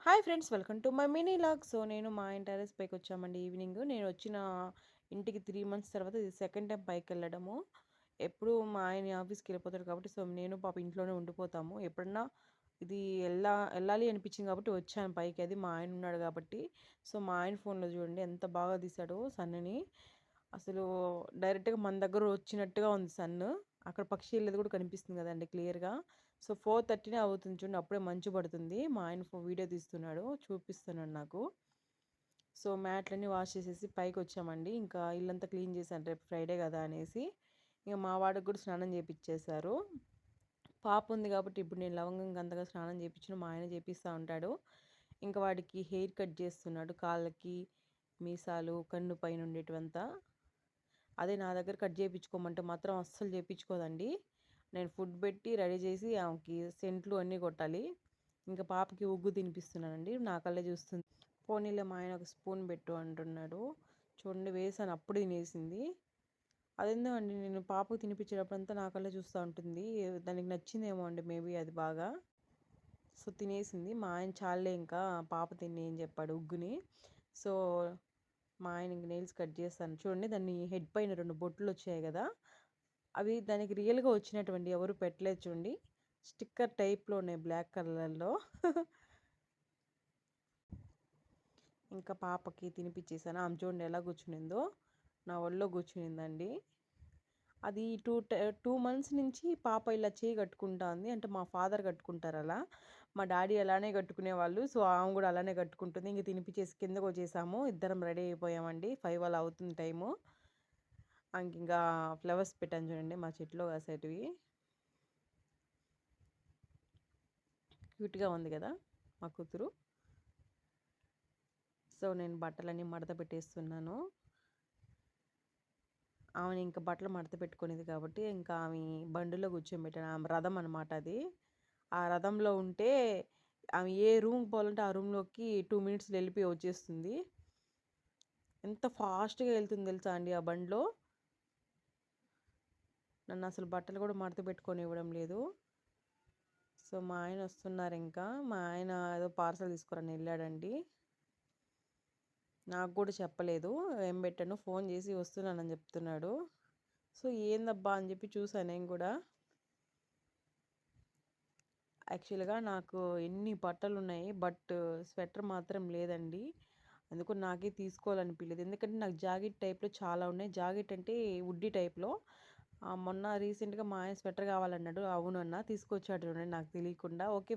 Hi friends, welcome to my mini log. So నేను మా ఆయన టెర్రస్ పైకి వచ్చామండి. ఈవినింగ్ నేను వచ్చిన ఇంటికి 3 మంత్స్ తర్వాత ఇది సెకండ్ టైం పైకి వెళ్ళడము. ఎప్పుడు మా ఆయన ఆఫీస్కి వెళ్ళిపోతాడు కాబట్టి సో నేను పాప ఇంట్లోనే ఉండిపోతాము. ఎప్పుడన్నా ఇది వెళ్ళాలి అనిపించింది కాబట్టి వచ్చాను పైకి. అది మా ఆయన ఉన్నాడు కాబట్టి. సో మా ఆయన ఫోన్లో చూడండి ఎంత బాగా తీశాడో సన్నని. అసలు డైరెక్ట్గా మన దగ్గర వచ్చినట్టుగా ఉంది సన్. అక్కడ పక్షి వెళ్ళేది కూడా కనిపిస్తుంది కదండి క్లియర్గా. సో 4:30 అవుతుంది చూడండి, అప్పుడే మంచు పడుతుంది. మా ఆయన వీడియో తీస్తున్నాడు, చూపిస్తున్నాడు నాకు. సో మ్యాట్లన్నీ వాష్ చేసేసి పైకి వచ్చామండి. ఇంకా ఇల్లంతా క్లీన్ చేశాను, రేపు ఫ్రైడే కదా అనేసి. ఇంకా మా వాడికి కూడా స్నానం చేపించేశారు. పాప ఉంది కాబట్టి ఇప్పుడు నేను లవంగంగా అంతగా స్నానం చేయించిన, మా ఆయన చేపిస్తూ ఉంటాడు. ఇంకా వాడికి హెయిర్ కట్ చేస్తున్నాడు, కాళ్ళకి మీసాలు కన్ను పైన ఉండేటివంతా. అదే నా దగ్గర కట్ చేయించుకోమంటే మాత్రం అస్సలు చేయించుకోదండి. నేను ఫుడ్ పెట్టి రెడీ చేసి ఆమెకి సెంట్లు అన్నీ కొట్టాలి. ఇంకా పాపకి ఉగ్గు తినిపిస్తున్నానండి, నా కళ్ళే చూస్తుంది. పోనీలే మా ఆయన ఒక స్పూన్ పెట్టు అంటున్నాడు. చూడండి వేసాను, అప్పుడు తినేసింది. అదేందో అండి, నేను పాపకు తినిపించేటప్పుడంతా నా కళ్ళే చూస్తూ ఉంటుంది. దానికి నచ్చిందేమో అండి, మేబీ అది బాగా. సో తినేసింది. మా ఆయన చాలే ఇంకా పాప తిని అని చెప్పాడు ఉగ్గుని. సో మా ఆయన ఇంక నెయిల్స్ కట్ చేస్తాను చూడండి. దాన్ని హెడ్ పైన 2 బొట్లు వచ్చాయి కదా, అవి దానికి రియల్గా వచ్చినటువంటి, ఎవరు పెట్టలేదు చూడండి. స్టిక్కర్ టైప్లో ఉన్నాయి బ్లాక్ కలర్లో. ఇంకా పాపకి తినిపించేసాను. ఆమె చూడండి ఎలా కూర్చునిందో, నా ఒళ్ళో కూర్చునిందండి. అది 2 మంత్స్ నుంచి పాప ఇలా చేయి కట్టుకుంటా ఉంది. అంటే మా ఫాదర్ కట్టుకుంటారు అలా, మా డాడీ అలానే కట్టుకునేవాళ్ళు. సో ఆమె కూడా అలానే కట్టుకుంటుంది. ఇంక తినిపించేసి కిందకు వచ్చేసాము, ఇద్దరం రెడీ అయిపోయామండి. 5 అలా అవుతుంది టైము. ఇంకా ఫ్లవర్స్ పెట్టాను చూడండి, మా చెట్లో కాసేటివి. క్యూట్గా ఉంది కదా మా కూతురు. సో నేను బట్టలన్నీ మడత పెట్టేస్తున్నాను. ఆమెని ఇంకా బట్టలు మడత పెట్టుకునేది కాబట్టి ఇంకా ఆమె బండిలో కూర్చోబెట్టాను. ఆమె రథం అనమాట అది. ఆ రథంలో ఉంటే ఆమె ఏ రూమ్కి పోవాలంటే ఆ రూమ్లోకి 2 మినిట్స్లో వెళ్ళిపోయి వచ్చేస్తుంది. ఎంత ఫాస్ట్గా వెళ్తుంది తెలుసా అండి ఆ బండిలో. నన్ను అసలు బట్టలు కూడా మడత పెట్టుకొని ఇవ్వడం లేదు. సో మా ఆయన వస్తున్నారు. ఇంకా మా ఆయన ఏదో పార్సల్ తీసుకురని వెళ్ళాడండి. నాకు కూడా చెప్పలేదు ఏం పెట్టాను, ఫోన్ చేసి వస్తున్నానని చెప్తున్నాడు. సో ఏందబ్బా అని చెప్పి చూసాను నేను కూడా. యాక్చువల్గా నాకు ఎన్ని బట్టలు ఉన్నాయి, బట్ స్వెటర్ మాత్రం లేదండి. అందుకు నాకే తీసుకోవాలనిపించలేదు. ఎందుకంటే నాకు జాకెట్ టైప్లో చాలా ఉన్నాయి. జాకెట్ అంటే వుడ్డీ టైప్లో. మొన్న రీసెంట్గా మా ఆయన స్వెటర్ కావాలన్నాడు. అవును అన్న తీసుకొచ్చాడు చూడండి నాకు తెలియకుండా. ఓకే